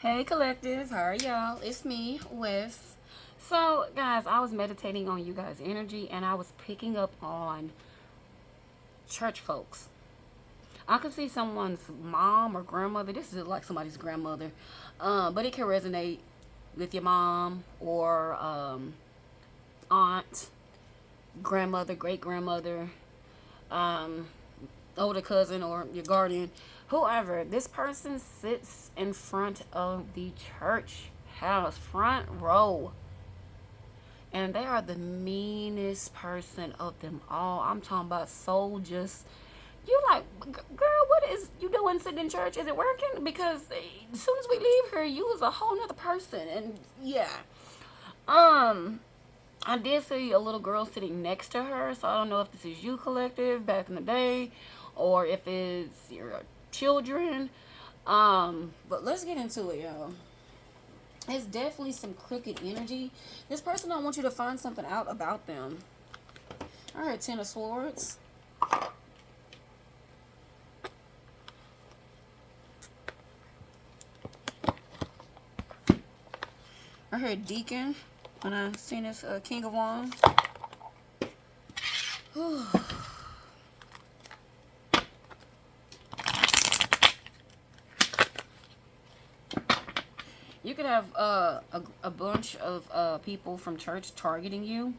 Hey collective, how are y'all? It's me, Wes. So guys, I was meditating on you guys' energy and I was picking up on church folks. I could see someone's mom or grandmother. This is like somebody's grandmother. But it can resonate with your mom or aunt, grandmother, great grandmother, um, older cousin, or your guardian. Whoever, this person sits in front of the church house, front row, and they are the meanest person of them all. I'm talking about soul. Just you like, girl, what is you doing sitting in church? Is it working? Because as soon as we leave here, you was a whole nother person. And yeah, um, I did see a little girl sitting next to her, so I don't know if this is you collective back in the day, or if it's your children. But let's get into it, y'all. It's definitely some crooked energy. This person don't want you to find something out about them. I heard Ten of Swords. I heard Deacon when I seen this King of Wands. You could have a bunch of people from church targeting you,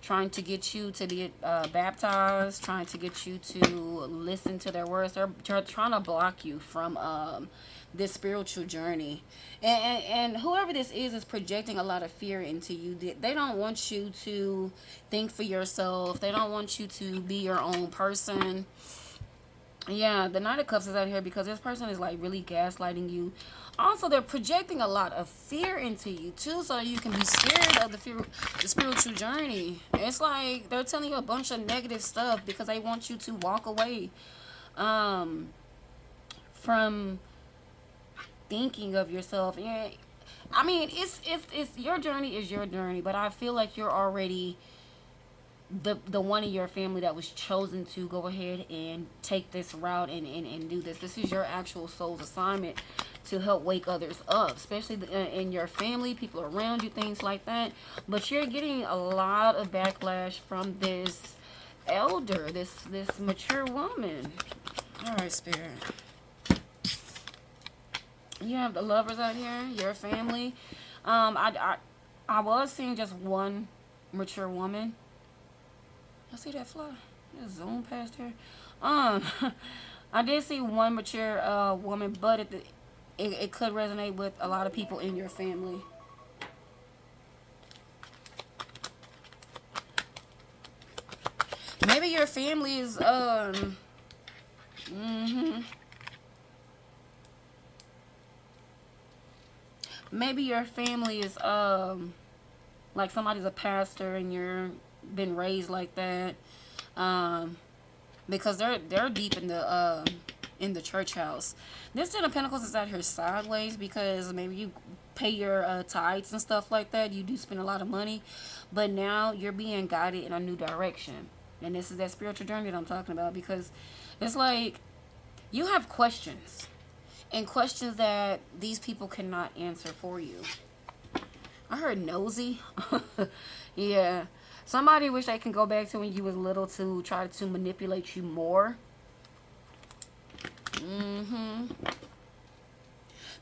trying to get you to be baptized, trying to get you to listen to their words. They're trying to block you from this spiritual journey. And whoever this is projecting a lot of fear into you. They don't want you to think for yourself. They don't want you to be your own person. Yeah, the Knight of Cups is out here because this person is like really gaslighting you. Also, they're projecting a lot of fear into you too, so you can be scared of the spiritual journey. It's like they're telling you a bunch of negative stuff because they want you to walk away from thinking of yourself. Yeah, I mean, it's your journey is your journey, but I feel like you're already the one in your family that was chosen to go ahead and take this route and do this. This is your actual soul's assignment to help wake others up, especially in your family, people around you, things like that. But you're getting a lot of backlash from this elder, this mature woman. All right, Spirit. You have the lovers out here, your family. I was seeing just one mature woman. I see that fly. Just zoom past her. I did see one mature woman, but it could resonate with a lot of people in your family. Maybe your family is maybe your family is like somebody's a pastor and you're been raised like that, because they're deep in the church house. This Ten of Pentacles is out here sideways because maybe you pay your tithes and stuff like that. You do spend a lot of money, but now you're being guided in a new direction, and this is that spiritual journey that I'm talking about, because it's like you have questions, and questions that these people cannot answer for you. I heard nosy. Yeah. Somebody wish they can go back to when you was little to try to manipulate you more.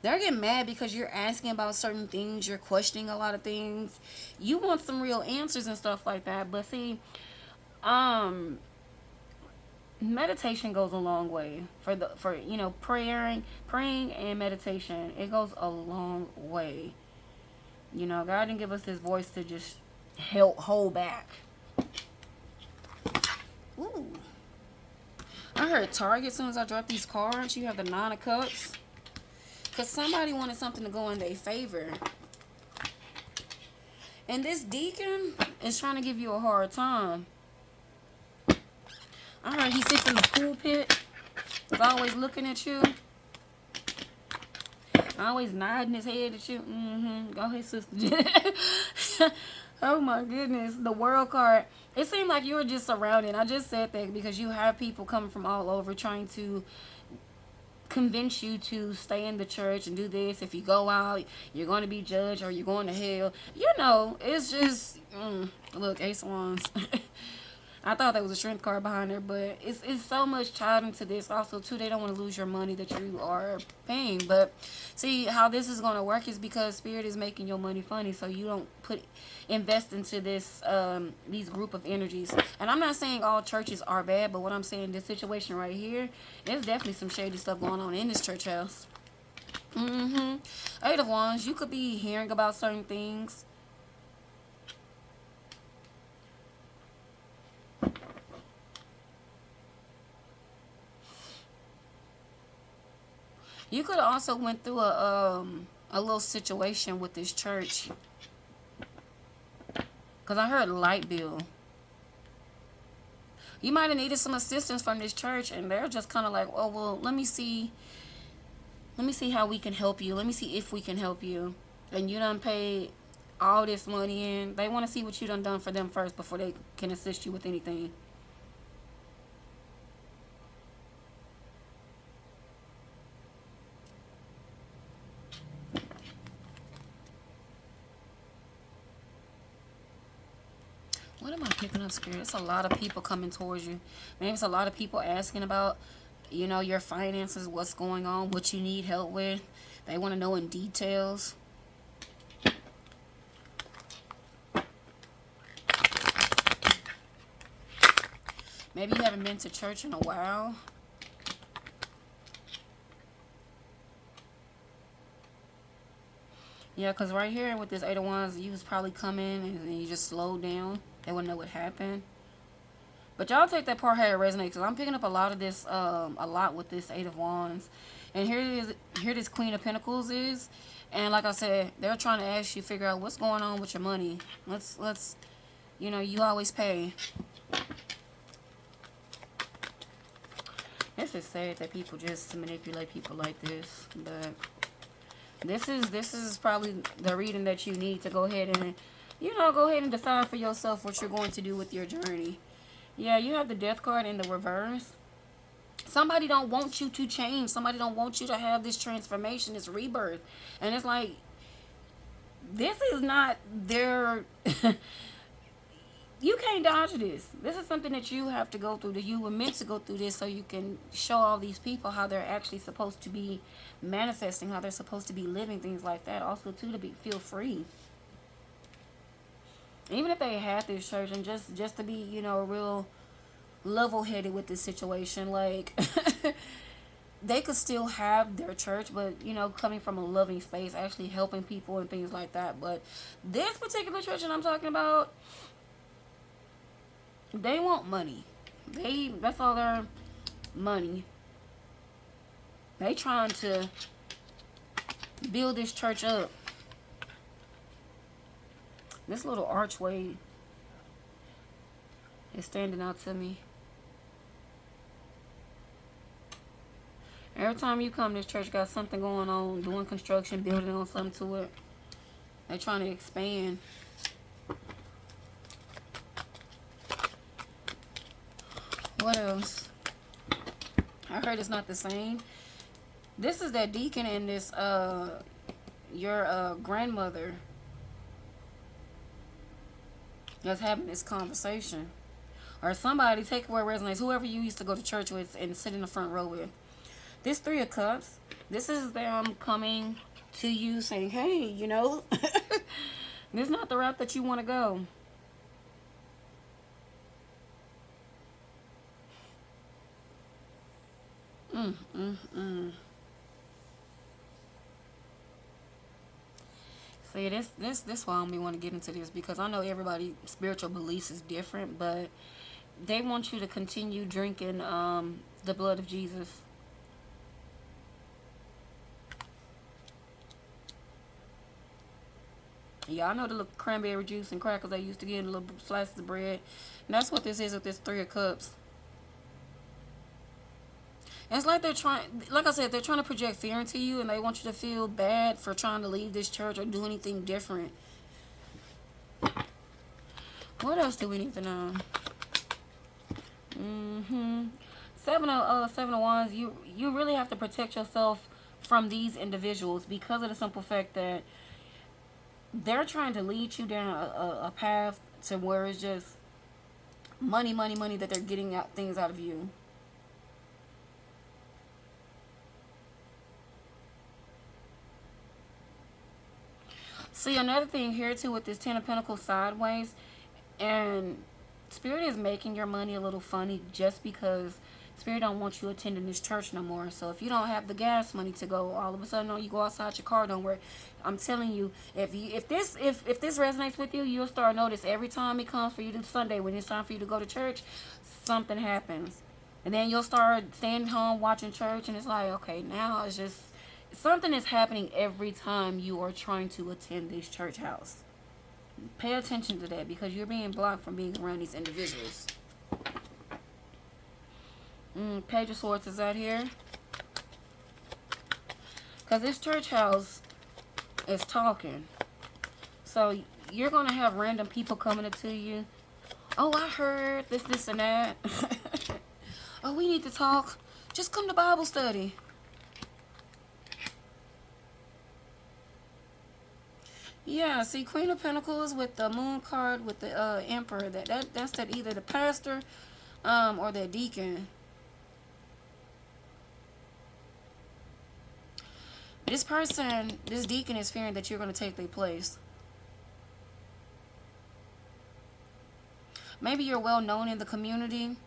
They're getting mad because you're asking about certain things. You're questioning a lot of things. You want some real answers and stuff like that. But see, meditation goes a long way for you know, praying and meditation. It goes a long way. You know, God didn't give us this voice to just hold back. Ooh. I heard Target. As soon as I drop these cards, you have the Nine of Cups. Because somebody wanted something to go in their favor. And this Deacon is trying to give you a hard time. I heard he sits in the pulpit. He's always looking at you. Always nodding his head at you. Go ahead, sister. Oh my goodness. The World card. It seemed like you were just surrounded. I just said that because you have people coming from all over trying to convince you to stay in the church and do this. If you go out, you're going to be judged or you're going to hell. You know, it's just, look, Ace of Wands. I thought there was a strength card behind there, but it's so much tied into this. Also, too, they don't want to lose your money that you are paying. But see, how this is going to work is because Spirit is making your money funny, so you don't invest into this these group of energies. And I'm not saying all churches are bad, but what I'm saying, this situation right here, there's definitely some shady stuff going on in this church house. Eight of Wands, you could be hearing about certain things. You could also went through a little situation with this church. Because I heard light bill. You might have needed some assistance from this church, and they're just kind of like, oh, well, let me see how we can help you. Let me see if we can help you. And you done paid all this money in. They want to see what you done for them first before they can assist you with anything. What am I picking up, Spirit? It's a lot of people coming towards you. Maybe it's a lot of people asking about, you know, your finances, what's going on, what you need help with. They want to know in details. Maybe you haven't been to church in a while. Yeah, because right here with this Eight of Wands, you was probably coming and you just slowed down. They wouldn't know what happened. But y'all take that part how it resonates. Because I'm picking up a lot of this, a lot with this Eight of Wands. And here this Queen of Pentacles is. And like I said, they're trying to ask you, figure out what's going on with your money. Let's, you know, you always pay. It's just sad that people just manipulate people like this. But this is probably the reading that you need to go ahead and, you know, go ahead and decide for yourself what you're going to do with your journey. Yeah, you have the Death card in the reverse. Somebody don't want you to change. Somebody don't want you to have this transformation, this rebirth. And it's like, this is not their... You can't dodge this. This is something that you have to go through. That you were meant to go through this so you can show all these people how they're actually supposed to be manifesting, how they're supposed to be living, things like that. Also, too, to feel free. Even if they had this church, and just to be, you know, real level-headed with this situation, like they could still have their church, but, you know, coming from a loving space, actually helping people and things like that. But this particular church that I'm talking about, they want money. That's all their money. They trying to build this church up. This little archway is standing out to me. Every time you come, this church got something going on, doing construction, building on something to it. They trying to expand. What else? I heard it's not the same. This is that deacon and this your grandmother that's having this conversation. Or somebody, take where it resonates, whoever you used to go to church with and sit in the front row with. This Three of Cups, this is them coming to you saying, hey, you know, this is not the route that you want to go. See, this why I don't want to get into this, because I know everybody's spiritual beliefs is different, but they want you to continue drinking the blood of Jesus. Yeah, I know the little cranberry juice and crackers they used to get in little slices of bread. And that's what this is with this Three of Cups. And it's like they're trying, like I said, they're trying to project fear into you, and they want you to feel bad for trying to leave this church or do anything different. What else do we need to know? Seven of Wands, you really have to protect yourself from these individuals because of the simple fact that they're trying to lead you down a path to where it's just money, money, money, that they're getting out things out of you. See, another thing here too with this Ten of Pentacles sideways, and Spirit is making your money a little funny just because Spirit don't want you attending this church no more. So if you don't have the gas money to go, all of a sudden, you go outside your car, don't work. I'm telling you, if this resonates with you, you'll start notice every time it comes for you to Sunday, when it's time for you to go to church, something happens. And then you'll start staying home watching church, and it's like, okay, now it's just something is happening every time you are trying to attend this church house. Pay attention to that because you're being blocked from being around these individuals. Page of Swords is out here. Because this church house is talking. So you're going to have random people coming up to you. Oh, I heard this, and that. Oh, we need to talk. Just come to Bible study. Yeah, see, Queen of Pentacles with the Moon card with the Emperor. That's that either the pastor or the deacon. This person, this deacon, is fearing that you're going to take their place. Maybe you're well known in the community,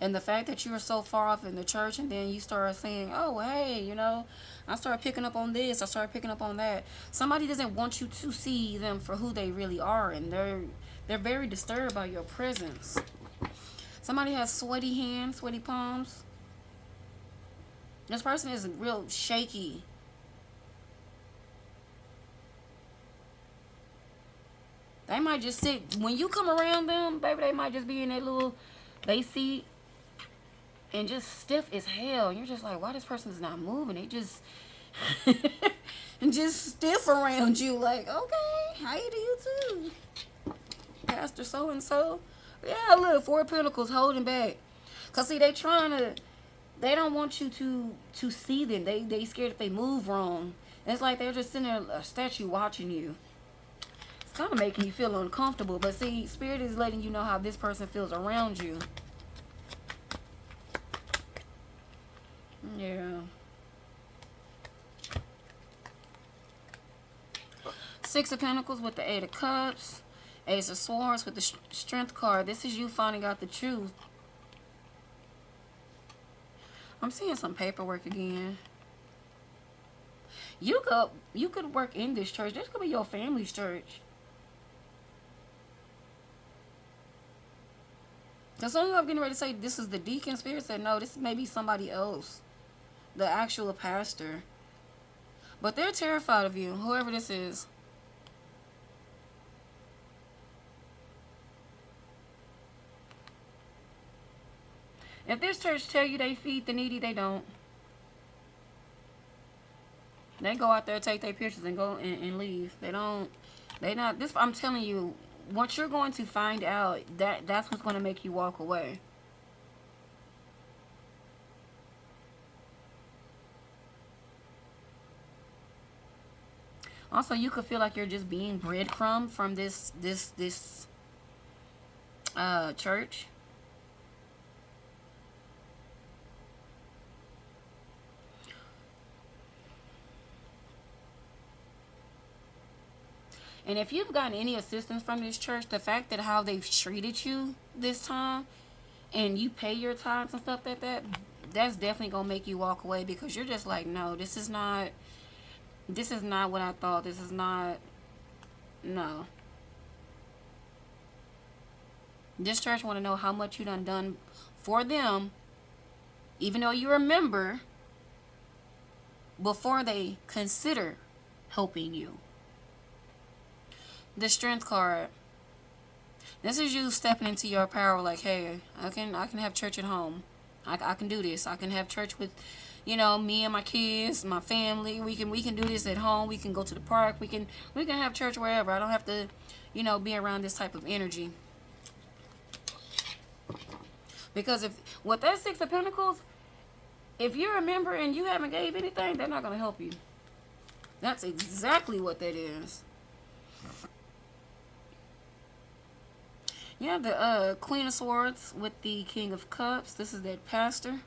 and the fact that you are so far off in the church, and then you start saying, oh, hey, you know, I started picking up on this, I started picking up on that. Somebody doesn't want you to see them for who they really are, and they're very disturbed by your presence. Somebody has sweaty hands, sweaty palms. This person is real shaky. They might just sit, when you come around them, baby, they might just be in that little base seat and just stiff as hell. And you're just like, why this person is not moving? They just and just stiff around you, like, okay, how you do you too, Pastor so and so. Yeah, look, Four of Pentacles holding back. Cause see, they don't want you to see them. They scared if they move wrong. And it's like they're just sitting there, a statue, watching you. Kind of making you feel uncomfortable, but see, Spirit is letting you know how this person feels around you. Yeah. Six of Pentacles with the Eight of Cups. Ace of Swords with the Strength card. This is you finding out the truth. I'm seeing some paperwork again. You could work in this church. This could be your family's church. Because some of I'm getting ready to say this is the deacon. Spirit said, no, this may be somebody else. The actual pastor. But they're terrified of you, whoever this is. If this church tell you they feed the needy, they don't. They go out there, take their pictures, and go and leave. They don't. They not. This, I'm telling you. What you're going to find out, that's what's going to make you walk away. Also, you could feel like you're just being breadcrumbed from this church. And if you've gotten any assistance from this church, the fact that how they've treated you this time, and you pay your tithes and stuff like that, that's definitely going to make you walk away, because you're just like, no, this is not what I thought. This is not, no. This church want to know how much you done for them, even though you're a member, before they consider helping you. The Strength card. This is you stepping into your power, like, hey, I can have church at home. I can do this. I can have church with, you know, me and my kids, my family. We can do this at home. We can go to the park. We can have church wherever. I don't have to, you know, be around this type of energy. Because if with that Six of Pentacles, if you're a member and you haven't gave anything, they're not going to help you. That's exactly what that is. You have the Queen of Swords with the King of Cups. This is that pastor.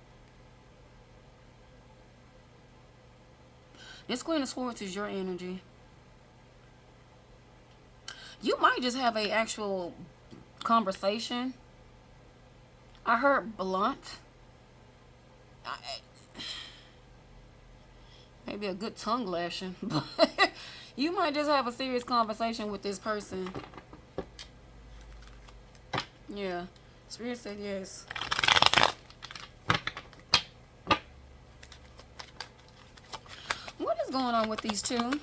This Queen of Swords is your energy. You might just have a actual conversation. I heard blunt. Maybe a good tongue lashing. You might just have a serious conversation with this person. Yeah. Spirit said yes. What is going on with these two?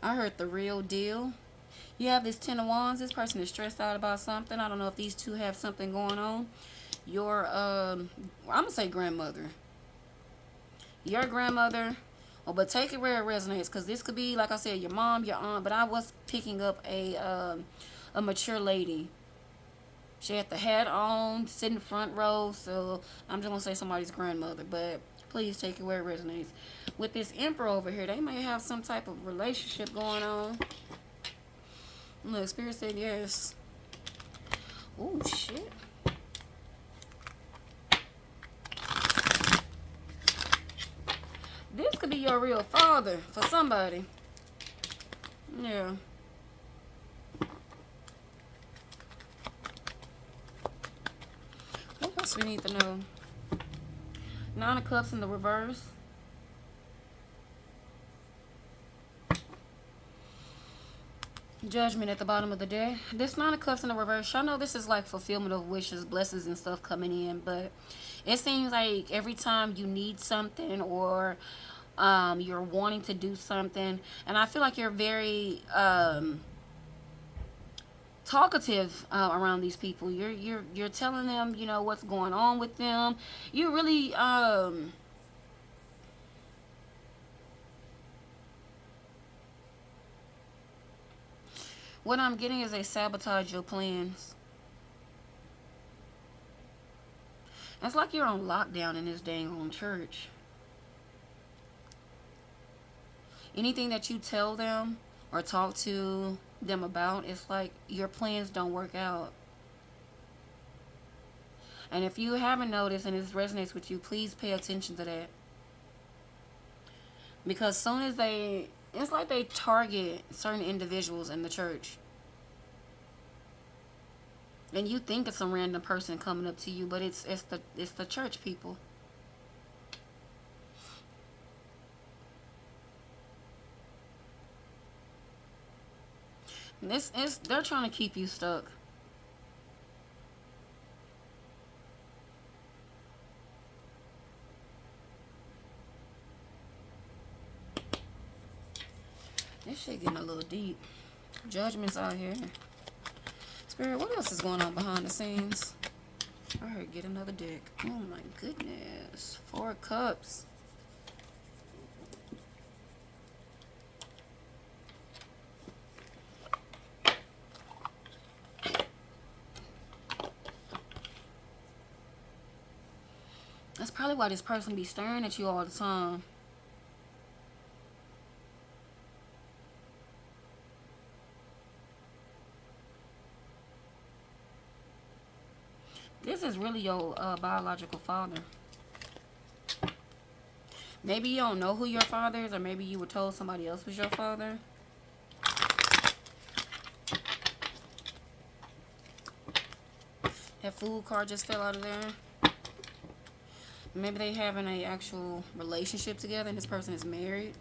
I heard the real deal. You have this Ten of Wands. This person is stressed out about something. I don't know if these two have something going on. Your, I'm going to say grandmother. Your grandmother. Oh, but take it where it resonates. Because this could be, like I said, your mom, your aunt. But I was picking up a mature lady. She had the hat on, sitting front row. So I'm just going to say somebody's grandmother. But please take it where it resonates. With this Emperor over here, they may have some type of relationship going on. Look, Spirit said yes. Oh, shit. This could be your real father for somebody. Yeah. What else we need to know? Nine of Cups in the reverse. Judgment at the bottom of the deck. This Nine of Cups in the reverse. Y'all know this is like fulfillment of wishes, blessings and stuff coming in. But it seems like every time you need something or you're wanting to do something. And I feel like you're very talkative around these people. You're telling them, you know, what's going on with them. You really what I'm getting is they sabotage your plans. It's like you're on lockdown in this dang on church. Anything that you tell them or talk to them about, it's like your plans don't work out. And if you haven't noticed and this resonates with you, please pay attention to that. Because soon as it's like they target certain individuals in the church. And you think it's some random person coming up to you, but it's the church people. They're trying to keep you stuck. This shit getting a little deep. Judgment's out here. Spirit, what else is going on behind the scenes? I heard get another deck. Oh my goodness. Four of Cups. That's probably why this person be staring at you all the time. This is really your biological father. Maybe you don't know who your father is, or maybe you were told somebody else was your father. That Fool card just fell out of there. Maybe they having an actual relationship together and this person is married.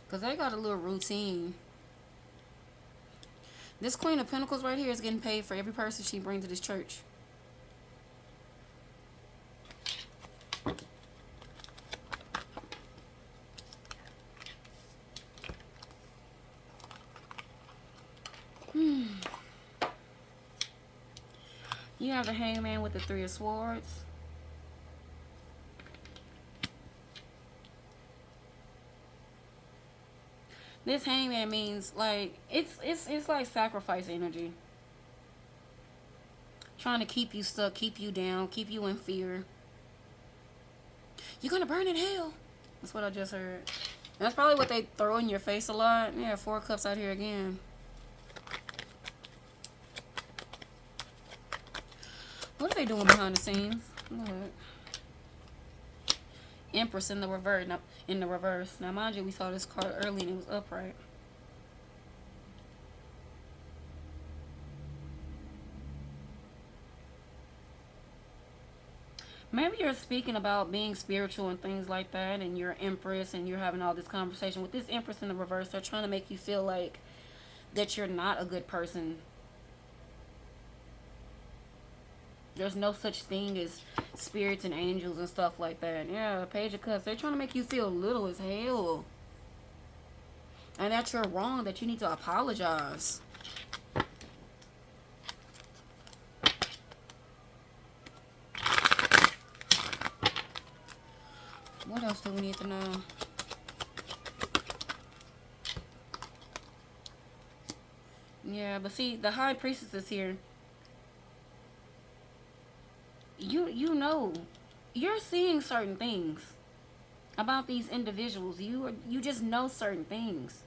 Because they got a little routine. This Queen of Pentacles right here is getting paid for every person she brings to this church. You have the Hangman with the Three of Swords. This hangman means like it's like sacrifice energy. Trying to keep you stuck, keep you down, keep you in fear. You're gonna burn in hell. That's what I just heard. That's probably what they throw in your face a lot. Yeah, 4 cups out here again. What are they doing behind the scenes? Look. Empress in the reverse. Now, in the reverse. Now, mind you, we saw this card early and it was upright. Maybe you're speaking about being spiritual and things like that, and you're Empress and you're having all this conversation. With this Empress in the reverse, they're trying to make you feel like that you're not a good person. There's no such thing as spirits and angels and stuff like that. Yeah, Page of Cups. They're trying to make you feel little as hell. And that you're wrong, that you need to apologize. What else do we need to know? Yeah, but see, the High Priestess is here. You know, you're seeing certain things about these individuals. You just know certain things.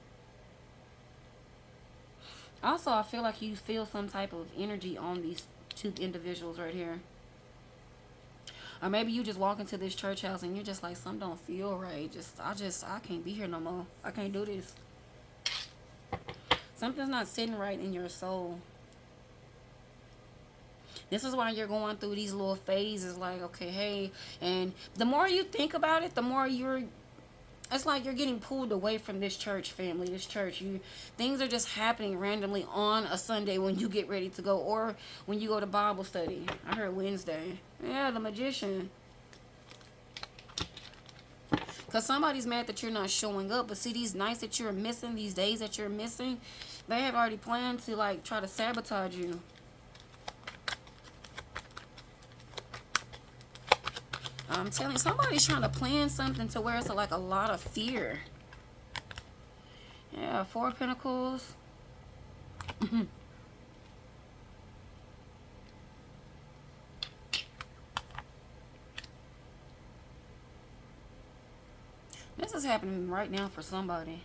Also, I feel like you feel some type of energy on these 2 individuals right here. Or maybe you just walk into this church house and you're just like, something don't feel right. I can't be here no more. I can't do this. Something's not sitting right in your soul. This is why you're going through these little phases like, okay, hey. And the more you think about it, the more it's like you're getting pulled away from this church family, this church. Things are just happening randomly on a Sunday when you get ready to go, or when you go to Bible study. I heard Wednesday. Yeah, the Magician. Because somebody's mad that you're not showing up. But see, these nights that you're missing, these days that you're missing, they have already planned to like try to sabotage you. I'm telling you, somebody's trying to plan something to where it's like a lot of fear. Yeah, 4 of Pentacles. This is happening right now for somebody.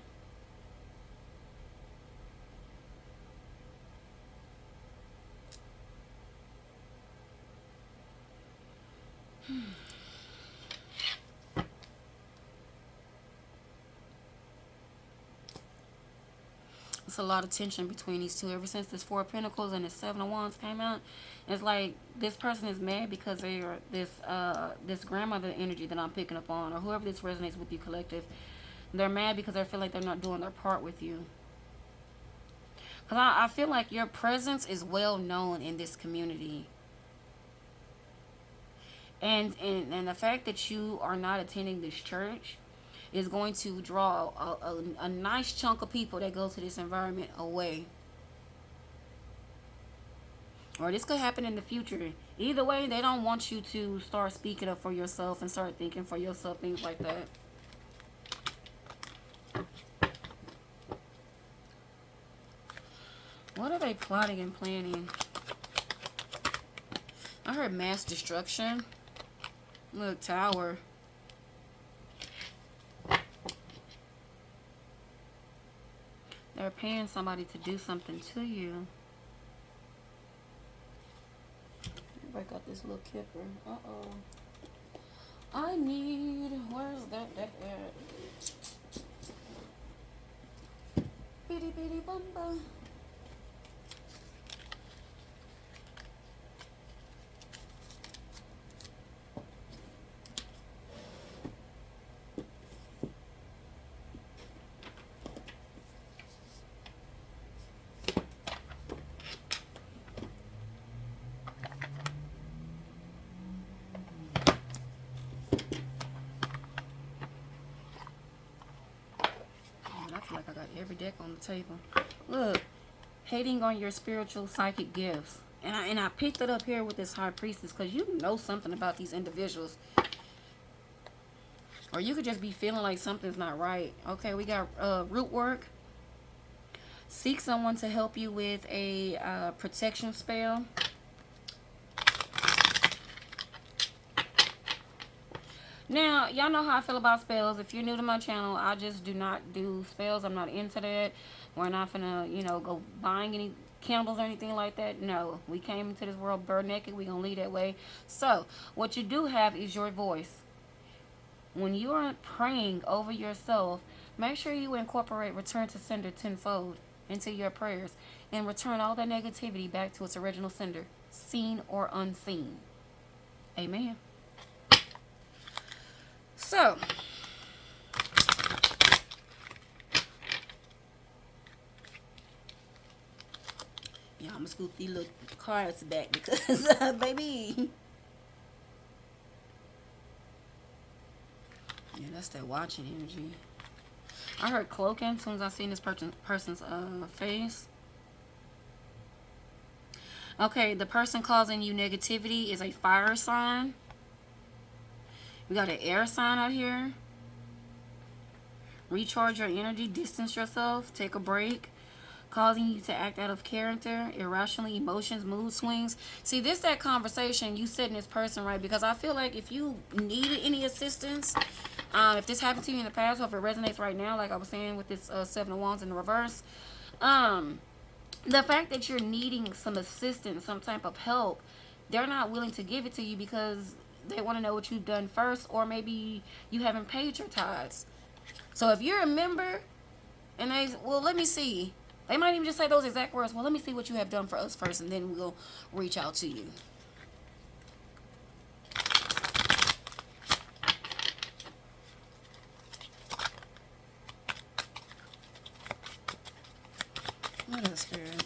It's a lot of tension between these 2 ever since this 4 of Pentacles and this 7 of Wands came out. It's like this person is mad because they are this grandmother energy that I'm picking up on, or whoever this resonates with you collective. They're mad because they feel like they're not doing their part with you. Because I feel like your presence is well known in this community. And the fact that you are not attending this church is going to draw a nice chunk of people that go to this environment away. Or this could happen in the future. Either way, they don't want you to start speaking up for yourself and start thinking for yourself, things like that. What are they plotting and planning? I heard mass destruction. Look, Tower. They're paying somebody to do something to you. Everybody got this little kipper. Uh-oh. I need... Where's that deck at? Bitty bitty bumba. Like I got every deck on the table. Look, hating on your spiritual psychic gifts. And I picked it up here with this High Priestess because you know something about these individuals. Or you could just be feeling like something's not right. Okay, we got root work. Seek someone to help you with a protection spell. Now, y'all know how I feel about spells. If you're new to my channel, I just do not do spells. I'm not into that. We're not gonna, you know, go buying any candles or anything like that. No, we came into this world bare naked. We're gonna lead that way. So, what you do have is your voice. When you are praying over yourself, make sure you incorporate return to sender tenfold into your prayers and return all that negativity back to its original sender, seen or unseen. Amen. So, yeah, I'm gonna scoop these little cards back because, baby. Yeah, that's that watching energy. I heard cloaking as soon as I seen this person's face. Okay, the person causing you negativity is a fire sign. We got an air sign out here. Recharge your energy, distance yourself, take a break. Causing you to act out of character, irrationally, emotions, mood swings. See, this that conversation you setting this person right, because I feel like if you needed any assistance, if this happened to you in the past, or if it resonates right now, like I was saying with this Seven of Wands in the reverse, the fact that you're needing some assistance, some type of help, they're not willing to give it to you because they want to know what you've done first, or maybe you haven't paid your tithes. So if you're a member and they, well, let me see. They might even just say those exact words. Well, let me see what you have done for us first, and then we'll reach out to you. What is Spirit?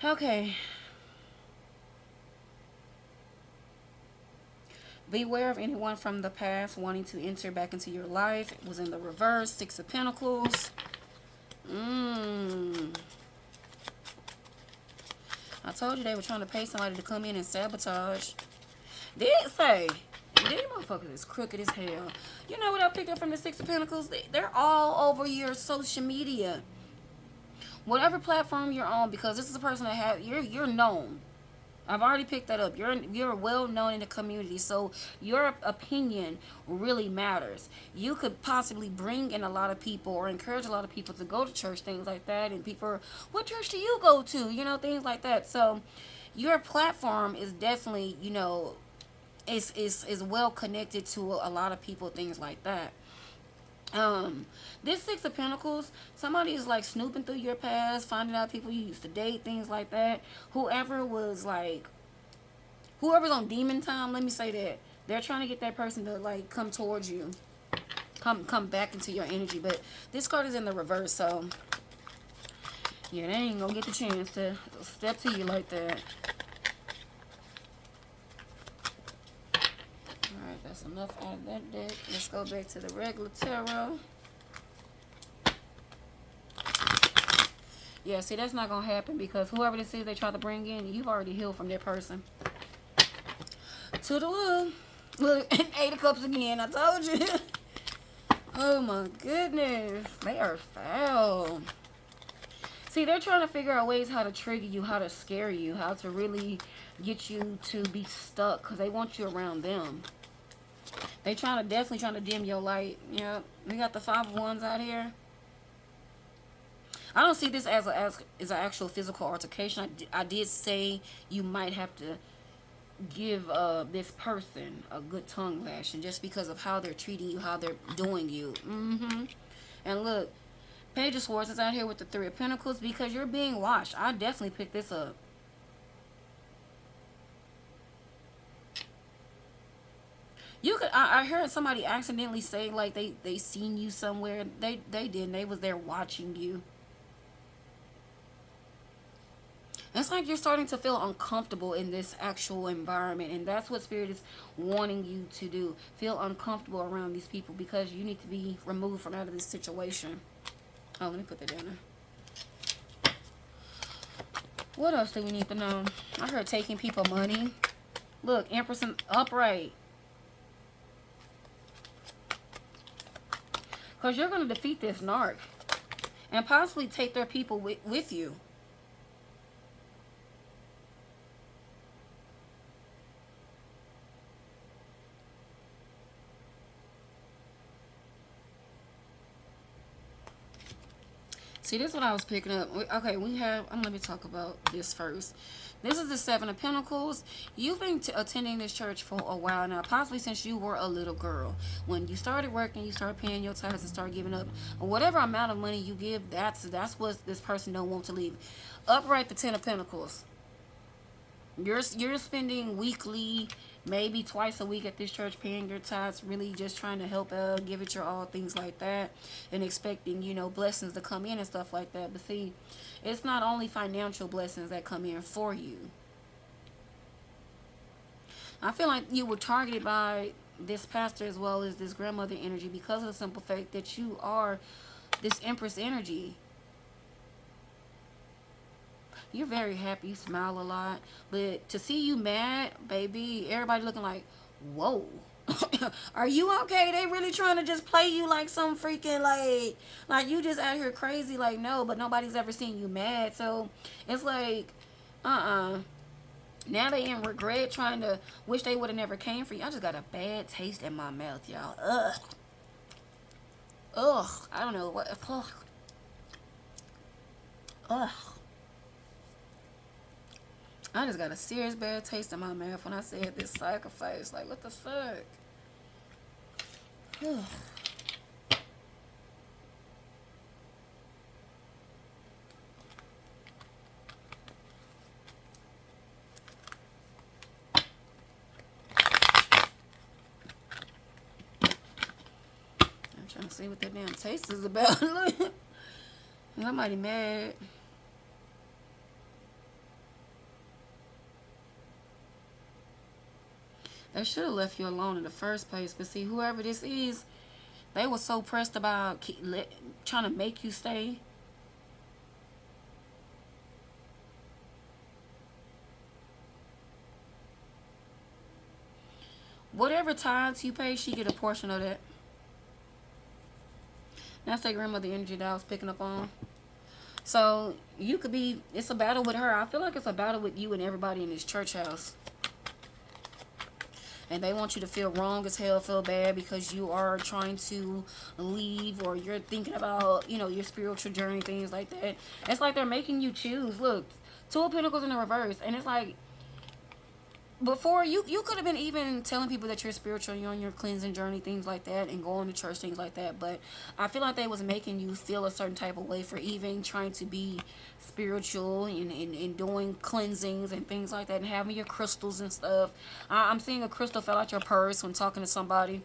Okay. Beware of anyone from the past wanting to enter back into your life. It was in the reverse. Six of Pentacles. I told you they were trying to pay somebody to come in and sabotage. Did say these motherfuckers is crooked as hell. You know what I picked up from the Six of Pentacles? They're all over your social media. Whatever platform you're on, because this is a person that have you're known. I've already picked that up. You're well known in the community, so your opinion really matters. You could possibly bring in a lot of people or encourage a lot of people to go to church, things like that. And people are, what church do you go to? You know, things like that. So your platform is definitely, you know, is well connected to a lot of people, things like that. This Six of Pentacles, somebody is like snooping through your past, finding out people you used to date, things like that. Whoever's on demon time, let me say that, they're trying to get that person to like come towards you, come back into your energy. But this card is in the reverse, so yeah, they ain't gonna get the chance to step to you like that. Alright, that's enough out of that deck. Let's go back to the regular tarot. Yeah, see, that's not gonna happen because whoever this is they try to bring in, you've already healed from that person. Toodaloo. Look, 8 of Cups again. I told you. Oh my goodness. They are foul. See, they're trying to figure out ways how to trigger you, how to scare you, how to really get you to be stuck because they want you around them. They definitely trying to dim your light. Yeah, we got the Five of Wands out here. I don't see this as an actual physical altercation. I did say you might have to give this person a good tongue lashing just because of how they're treating you, how they're doing you. And look, Page of Swords is out here with the Three of Pentacles because you're being watched. I definitely picked this up. You could. I heard somebody accidentally say like they seen you somewhere. They didn't. They was there watching you. It's like you're starting to feel uncomfortable in this actual environment, and that's what Spirit is wanting you to do. Feel uncomfortable around these people because you need to be removed from out of this situation. Oh, let me put that down there. What else do we need to know? I heard taking people money. Look, Empress and Upright. Because you're going to defeat this narc. and possibly take their people with you. See, this is what I was picking up. Okay, we have, let me talk about this first. This is the Seven of Pentacles. You've been attending this church for a while now, possibly since you were a little girl. When you started working, you started paying your tithes and start giving up whatever amount of money you give. That's what this person don't want to leave. Upright, the Ten of Pentacles. You're spending weekly, maybe twice a week at this church, paying your tithes, really just trying to help give it your all, things like that, and expecting, you know, blessings to come in and stuff like that. But see, it's not only financial blessings that come in for you. I feel like you were targeted by this pastor as well as this grandmother energy because of the simple fact that you are this Empress energy. You're very happy, you smile a lot, but to see you mad, baby, everybody looking like, whoa. Are you okay? They really trying to just play you like some freaking, like you just out here crazy, like, no, but nobody's ever seen you mad. So it's like, now they in regret, trying to wish they would have never came for you. I just got a bad taste in my mouth, y'all. Ugh, I don't know what. Ugh. I just got a serious bad taste in my mouth when I said this sacrifice. Like, what the fuck? I'm trying to see what that damn taste is about. Somebody mad. They should have left you alone in the first place. But see, whoever this is, they were so pressed about trying to make you stay. Whatever tithes you pay, she get a portion of that. That's that grandmother energy that I was picking up on. So you could be, it's a battle with her. I feel like it's a battle with you and everybody in this church house. And they want you to feel wrong as hell, feel bad because you are trying to leave, or you're thinking about, you know, your spiritual journey, things like that. It's like they're making you choose. Look, Two of Pentacles in the reverse. And it's like, before, you could have been even telling people that you're spiritual, you're on your cleansing journey, things like that, and going to church, things like that. But I feel like they was making you feel a certain type of way for even trying to be spiritual and doing cleansings and things like that, and having your crystals and stuff. I'm seeing a crystal fell out your purse when talking to somebody.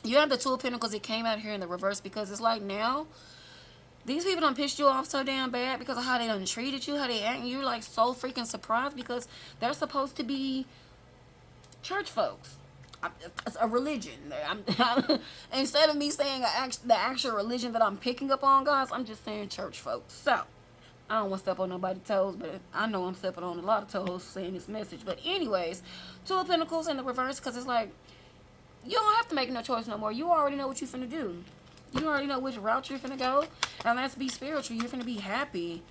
You have the Two of Pentacles. It came out here in the reverse because it's like now these people done pissed you off so damn bad because of how they done treated you, how they act. And you're like so freaking surprised because they're supposed to be church folks. It's a religion. Instead of me saying the actual religion that I'm picking up on, guys, I'm just saying church folks. So, I don't want to step on nobody's toes, but I know I'm stepping on a lot of toes saying this message. But anyways, Two of Pentacles in the reverse because it's like, you don't have to make no choice no more. You already know what you're finna do. You already know which route you're finna go. And let's be spiritual. You're finna be happy.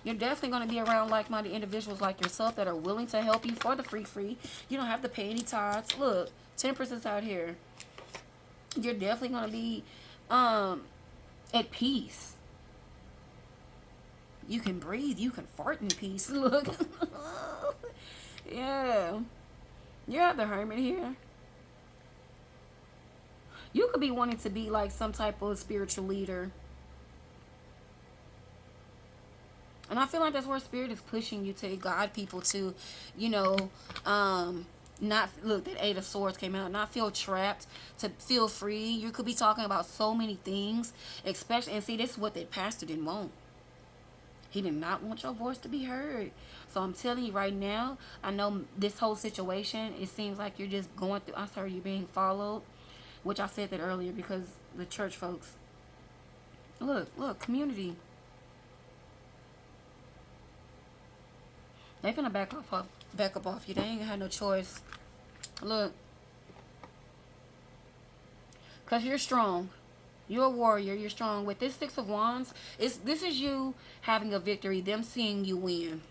You're definitely going to be around like-minded individuals like yourself that are willing to help you for the free. You don't have to pay any tithes. Look, Temperance out here. You're definitely going to be at peace. You can breathe. You can fart in peace. Look. Yeah. You have the Hermit here. You could be wanting to be like some type of spiritual leader. And I feel like that's where Spirit is pushing you to guide people to, you know, not, look, that Eight of Swords came out, not feel trapped, to feel free. You could be talking about so many things, especially, and see, this is what that pastor didn't want. He did not want your voice to be heard. So I'm telling you right now, I know this whole situation, it seems like you're just going through, I'm sorry, you're being followed, which I said that earlier because the church folks. Look, community. They finna back up off you. They ain't gonna have no choice. Look. Because you're strong. You're a warrior. You're strong. With this Six of Wands, this is you having a victory. Them seeing you win.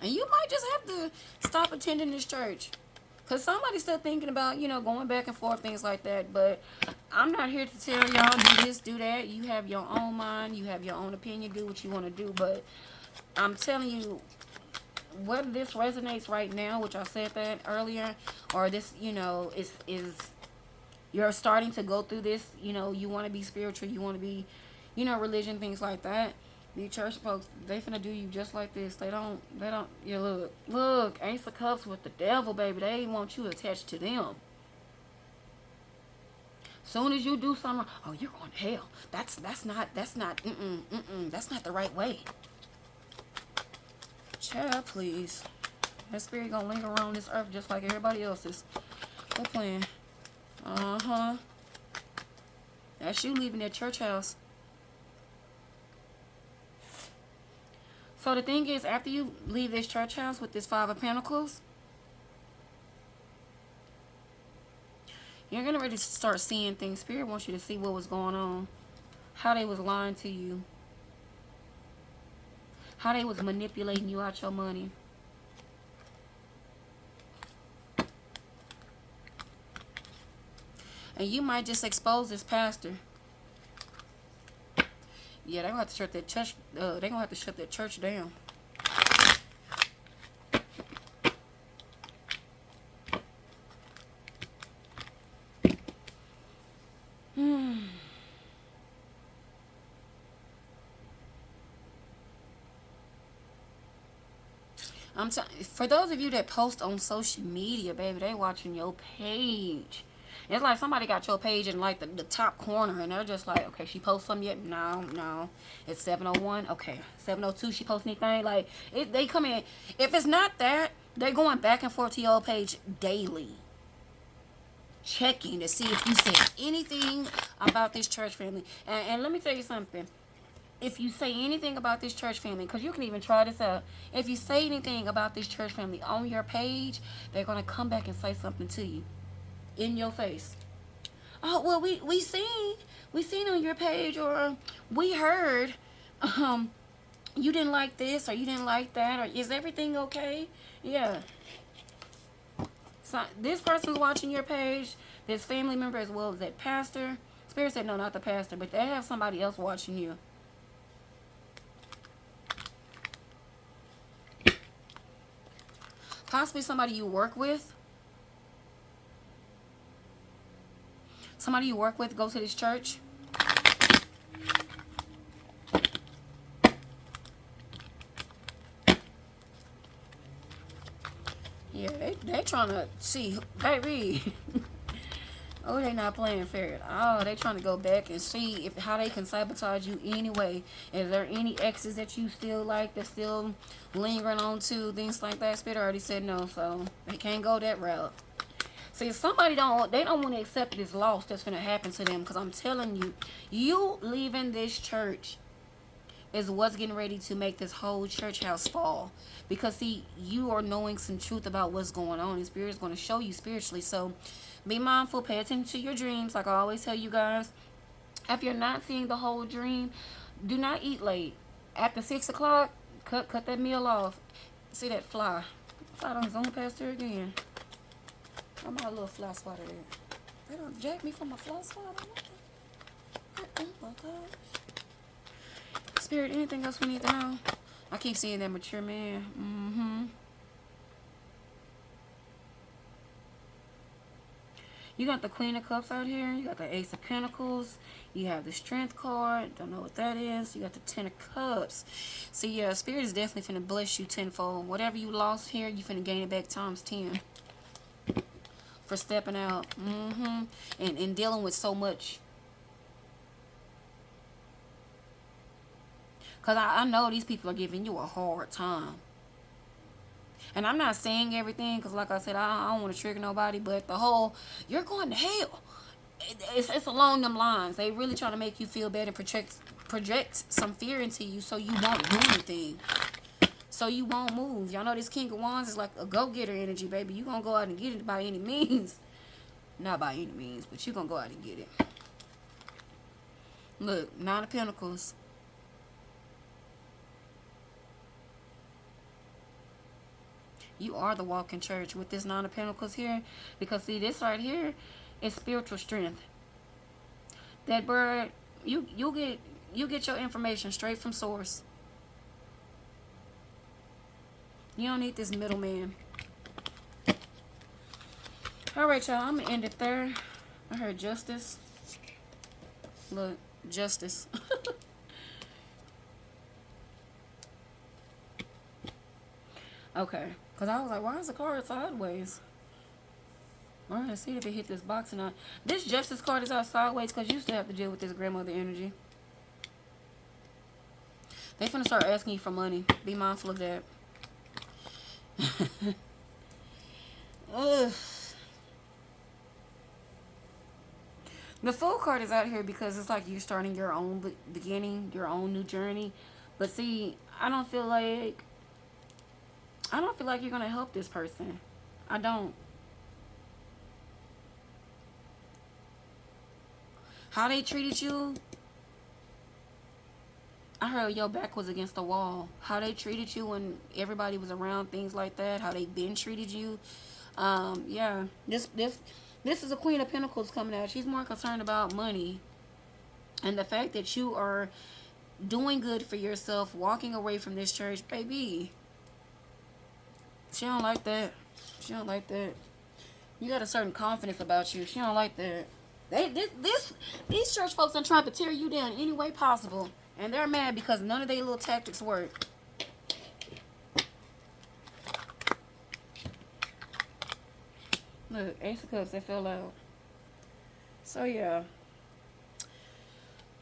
And you might just have to stop attending this church. Because somebody's still thinking about, you know, going back and forth, things like that. But I'm not here to tell y'all do this, do that. You have your own mind. You have your own opinion. Do what you want to do. But I'm telling you, whether this resonates right now, which I said that earlier, or this, you know, is you're starting to go through this, you know, you want to be spiritual, you want to be, you know, religion, things like that. The church folks, they finna do you just like this. They don't, you look, Ace of Cups with the devil, baby. They want you attached to them. Soon as you do something, oh, you're going to hell. That's not, that's not the right way. Child, please. That spirit gonna linger around this earth just like everybody else's. Quit playing. That's you leaving that church house. So the thing is, after you leave this church house with this Five of Pentacles, you're gonna ready to start seeing things. Spirit wants you to see what was going on, how they was lying to you, how they was manipulating you out your money. And you might just expose this pastor. Yeah, they're gonna have to shut that church. They're gonna have to shut that church down. For those of you that post on social media, baby, they watching your page. It's like somebody got your page in like the top corner, and they're just like, okay, she posts something yet? No. It's 7:01. Okay, 7:02. She posts anything? Like they come in. If it's not that, they're going back and forth to your page daily, checking to see if you said anything about this church family. And let me tell you something. If you say anything about this church family, because you can even try this out. If you say anything about this church family on your page, they're gonna come back and say something to you. In your face. Oh, well, we seen on your page, or we heard you didn't like this, or you didn't like that, or is everything okay? Yeah. So this person's watching your page, this family member as well as that pastor. Spirit said no, not the pastor, but they have somebody else watching you. Possibly somebody you work with. Somebody you work with go to this church. Yeah, they trying to see, baby. Oh, they not playing fair at all. They trying to go back and see how they can sabotage you anyway. Is there any exes that you still like, that still lingering on to, things like that? Spirit already said no, so they can't go that route. See, somebody don't want to accept this loss that's going to happen to them. Because I'm telling you, you leaving this church is what's getting ready to make this whole church house fall. Because, see, you are knowing some truth about what's going on. And Spirit is going to show you spiritually. So, be mindful. Pay attention to your dreams. Like I always tell you guys, if you're not seeing the whole dream, do not eat late. After 6 o'clock, cut that meal off. See that fly? Fly done zone past her again. Where my little fly swatter at? They don't jack me from a fly swatter. Oh my gosh. Spirit, anything else we need to know? I keep seeing that mature man. You got the Queen of Cups out here. You got the Ace of Pentacles. You have the Strength card. Don't know what that is. You got the Ten of Cups. So yeah, Spirit is definitely finna bless you tenfold. Whatever you lost here, you finna gain it back times 10. For stepping out. And dealing with so much. Because I know these people are giving you a hard time. And I'm not saying everything, because like I said, I don't want to trigger nobody, but the whole, you're going to hell. It's along them lines. They really trying to make you feel bad and project some fear into you so you won't do anything. So you won't move. Y'all know this King of Wands is like a go-getter energy, baby. You going to go out and get it by any means. Not by any means, but you're gonna go out and get it. Look, Nine of Pentacles. You are the walking church with this Nine of Pentacles here. Because see, this right here is spiritual strength. That bird, you get your information straight from source. You don't need this middleman. Alright, y'all, I'm gonna end it there. I heard justice. Look, justice. Okay, because I was like, why is the card sideways? Alright, let's see if it hit this box or not. This justice card is out sideways because you still have to deal with this grandmother energy. They're gonna start asking you for money. Be mindful of that. Ugh. The Fool card is out here because it's like you're starting your own beginning, your own new journey. But see, I don't feel like you're gonna help this person. I don't. How they treated you, I heard your back was against the wall. How they treated you when everybody was around, things like that. How they been treated you. Yeah. This is a Queen of Pentacles coming out. She's more concerned about money. And the fact that you are doing good for yourself, walking away from this church, baby. She don't like that. She don't like that. You got a certain confidence about you. She don't like that. These church folks are trying to tear you down any way possible. And they're mad because none of their little tactics work. Look, Ace of Cups, they fell out. So, yeah.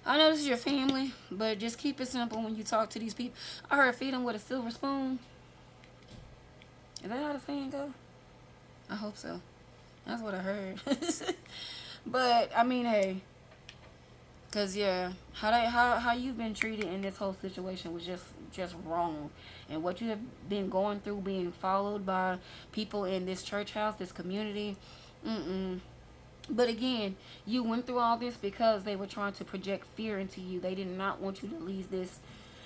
I know this is your family, but just keep it simple when you talk to these people. I heard feed them with a silver spoon. Is that how the saying go? I hope so. That's what I heard. But, I mean, hey. Because, yeah, how you've been treated in this whole situation was just wrong. And what you have been going through, being followed by people in this church house, this community. But again, you went through all this because they were trying to project fear into you. They did not want you to leave this.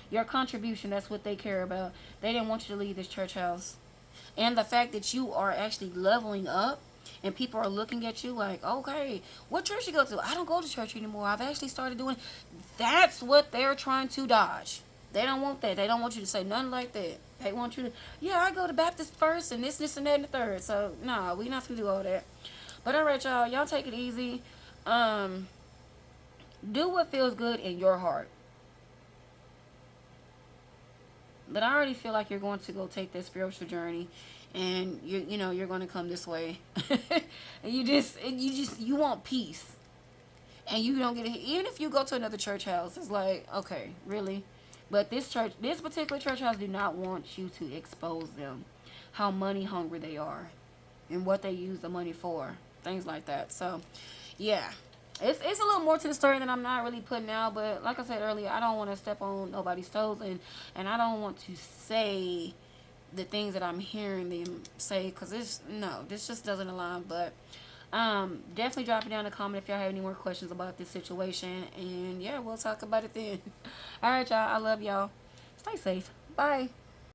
Your contribution, that's what they care about. They didn't want you to leave this church house. And the fact that you are actually leveling up. And people are looking at you like, okay, what church you go to? I don't go to church anymore. I've actually started doing. That's what they're trying to dodge. They don't want that. They don't want you to say nothing like that. They want you to, yeah, I go to Baptist first and this, and that, and the third. So, nah, we not going to do all that. But all right, y'all. Y'all take it easy. Do what feels good in your heart. But I already feel like you're going to go take this spiritual journey. And you're going to come this way. And you want peace. And you don't get it. Even if you go to another church house, it's like, okay, really? But this particular church house do not want you to expose them. How money hungry they are. And what they use the money for. Things like that. So, yeah. It's a little more to the story than I'm not really putting out. But like I said earlier, I don't want to step on nobody's toes. And I don't want to say the things that I'm hearing them say, because this just doesn't align. But definitely drop it down in the comment if y'all have any more questions about this situation, and yeah, we'll talk about it then. All right, y'all, I love y'all. Stay safe. Bye.